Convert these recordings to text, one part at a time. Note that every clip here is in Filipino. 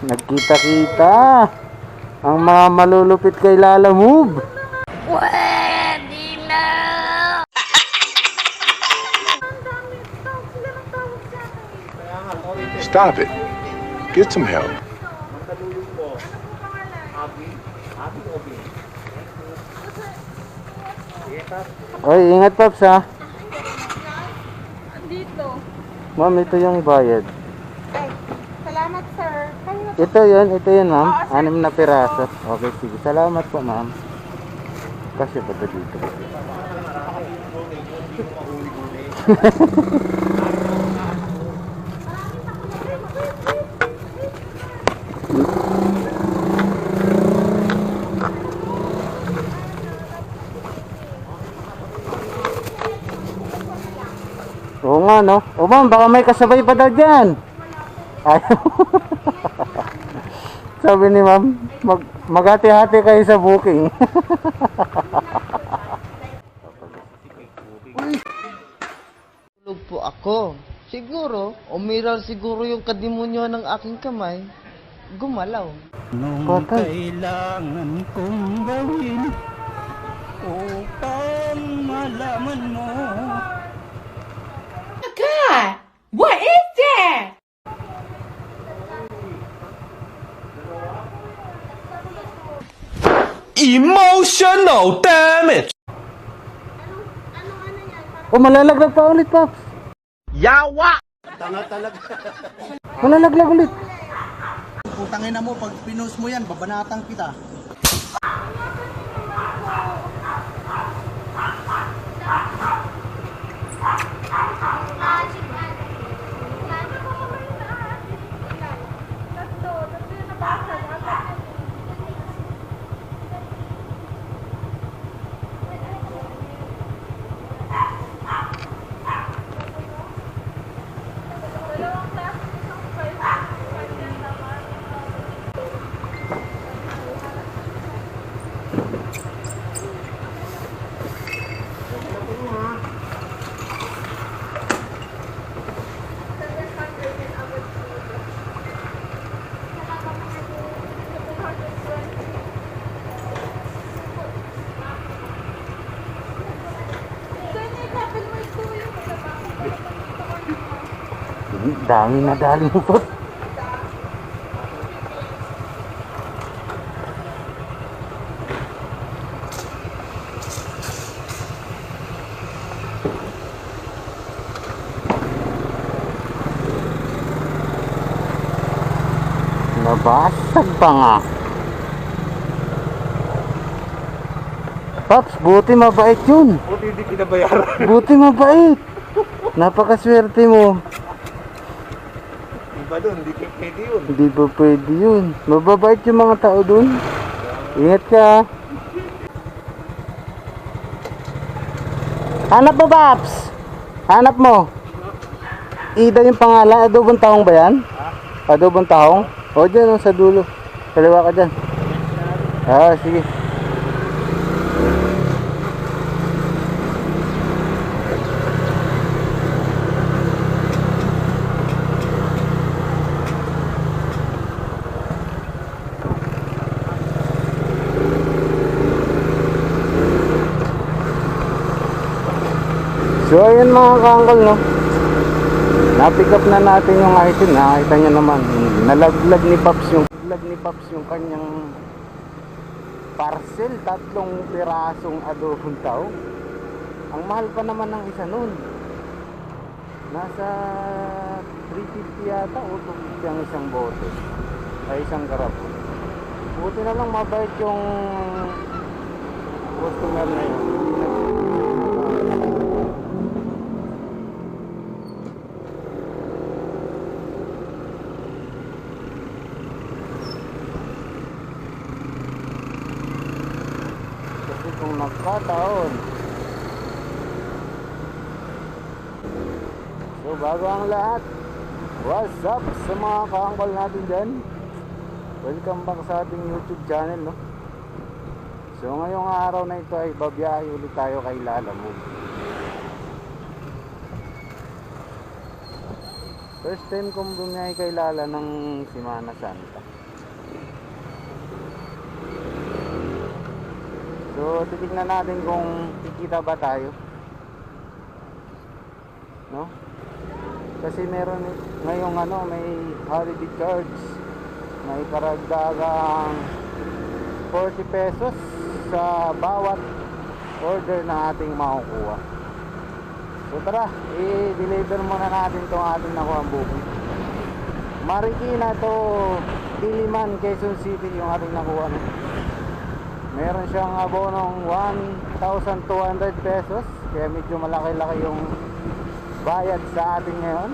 Nagkita-kita ang mga malulupit kay Lala Move. Pwede na! Stop it. Get some help. Oy, ingat Pops ha. Dito. Ma'am, ito yung bayad. Ay, salamat sir. Kayo Ito yun ma'am. 6 na piraso. Okay, sige. Salamat po ma'am. Kasi ba ito dito? Oo nga no. O ma'am, baka may kasabay pa daw dyan. Ayaw. Sabi ni ma'am, maghati-hati kayo sa booking. Tulog po ako. Siguro, umiral siguro yung kadimonyo ng aking kamay. Gumalaw. Patay. Kailangan kong gawin upang malaman mo. God! What is that? Emotional damage! O malalaglag pa ulit Pops. Yawa! Malalaglag ulit. Putangin na mo, pag pinost mo yan, babanatang kita. Dami na dali mo Pops. Nabasag pa nga. Pops, buti mabait yun. Buti hindi kinabayaran. Buti mabait. Napakaswerte mo. Iba dun, hindi pwede yun. Hindi ba pwede yun? Mababait yung mga tao dun. Ingat ka. Hanap mo Pops. Hanap mo. Ida yung pangalan. Adobong tahong ba yan? Adobong tahong? O dyan sa dulo. Kaliwa ka dyan. Ah, sige. So ayun mga kaangkol no, na-pick up na natin yung item. Nakita nyo naman, nalaglag ni Pops yung kanyang parcel. 3 pirasong adobong tao. Ang mahal pa naman ng isa nun. Nasa 350 yata o 250 ang isang bote ay isang garapon. Buti na lang mabait yung customer na yun. Kung nagkataon. So bago ang lahat, what's up sa mga kaangkol natin dyan? Welcome back sa ating YouTube channel no? So ngayong araw na ito ay babiyahe ulit tayo kay Lala Move. First time kong bumiyahe kay Lala ng Semana Santa. So titignan natin kung kikita ba tayo, no? Kasi meron ngayong may holiday cards, may karagdagang 40 pesos sa bawat order na ating makukuha. So tara, i-deliver muna natin itong ating nakuha booking. Marikina to Diliman, Quezon City yung ating nakuha. Meron siyang abonong 1,200 pesos, kaya medyo malaki-laki yung bayad sa atin ngayon.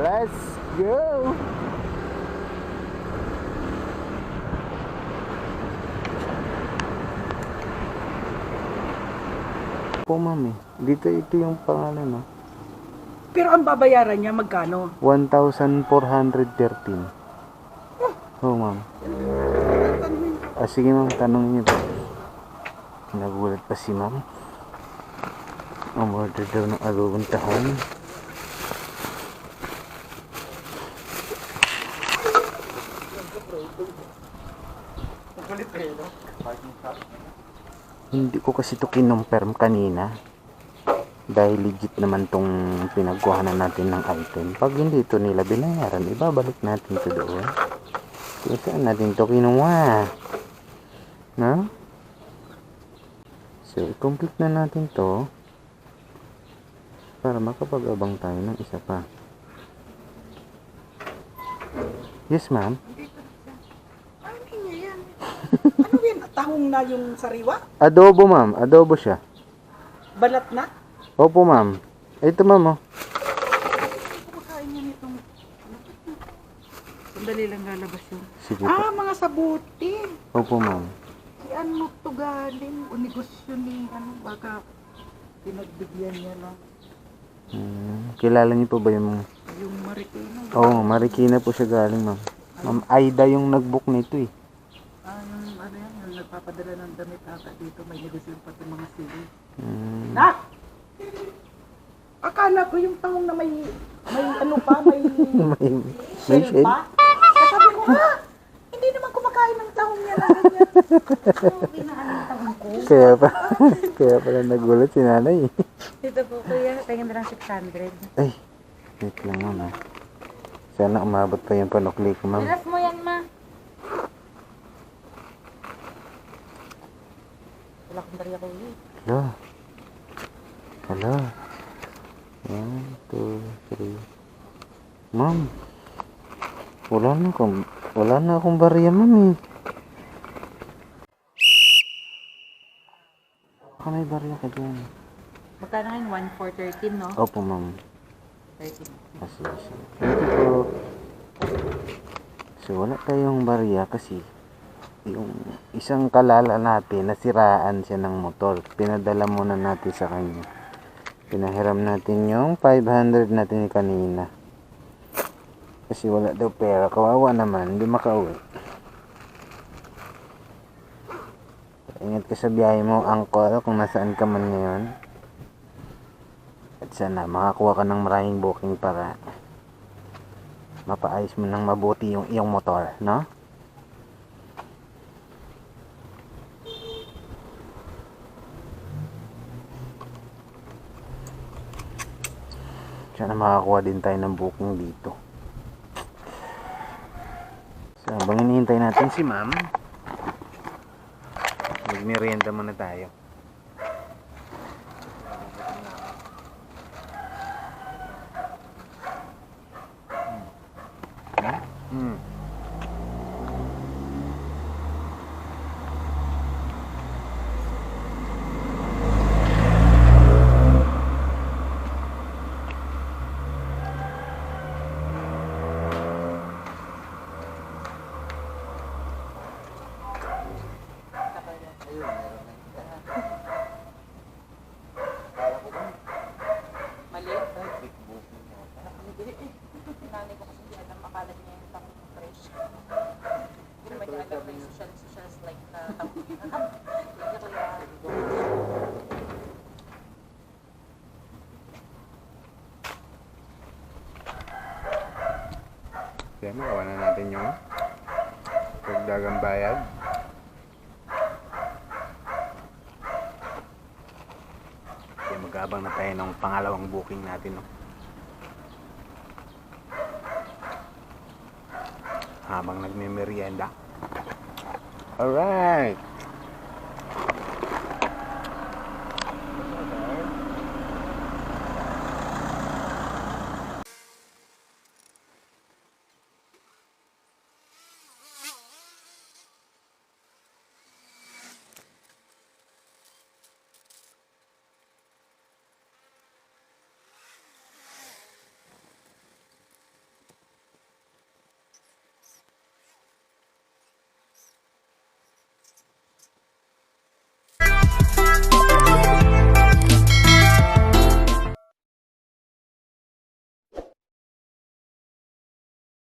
Let's go! Po ma'am, dito ito yung pangalan, no? Pero ang babayaran niya magkano? 1,413. Oh ma'am. Sige ma'am, tanongin niyo. Nagulat pa si ma'am. Umorder daw ng adobong tahong. Hindi ko kasi to kinonfirm kanina. Dahil legit naman tong pinagkuhanan natin ng item. Pag hindi ito nila binayaran, ibabalik natin ito doon. Kung saan natin ito kinuha. No? So, i-complete na natin to para makapag-abang tayo ng isa pa. Yes, ma'am. Ano niya yan? Ano yan? Tahong na yung sariwa? Adobo, ma'am. Adobo siya. Balat na? Opo, ma'am. Ito, ma'am, oh. Kumakain niya nitong... Sandali lang lalabas yun. Sige po. Mga sabuti. Opo, ma'am. Si ano to galing? O negosyo ni baka pinagbigyan niya lang. Kilala niyo po ba yung... Yung Marikina. Oo, Marikina po siya galing, ma'am. Ma'am Aida yung nag-book nito, eh. Yung yung nagpapadala ng damit ata dito. May negosyo pati mga sili. Hmm. Nak! Akala ko yung tahong na may May shell shell? pa. Sabi ko, hindi naman kumakain ng tahong niya na ganyan. Binahan yung tahong ko. Kaya pala nagulat si nanay. Dito po kuya, tingin na lang 600. Ay, wait lang, ma'am. Sana umabot pa yung panukli ko, ma'am. Bilas mo yan, ma. Wala kong bariya kuya. Hello. 1, 2, 3. Ma'am. Wala na akong bariya, ma'am, eh. Baka may bariya ka dyan. Magkano ngayon? 1,413, no? Opo, ma'am. 13. Sige. Thank you po. So, wala tayong bariya kasi yung isang kalala natin, nasiraan siya ng motor. Pinadala muna natin sa kanya. Pinahiram natin yung 500 natin kanina. Kasi wala daw pera. Kawawa naman, hindi makauwi. Ingat ka sa biyahe mo, uncle, kung nasaan ka man ngayon. At sana makakuha ka ng maraming booking para mapaayos mo ng mabuti yung iyong motor, no? Sana makakuha din tayo ng booking dito. So, habang hinihintay natin si ma'am, magmerienda muna tayo. Kaya magawa na natin yung pagdagang bayad. Mag-abang na tayo ng pangalawang booking natin, no? Habang nagme-merienda. Alright.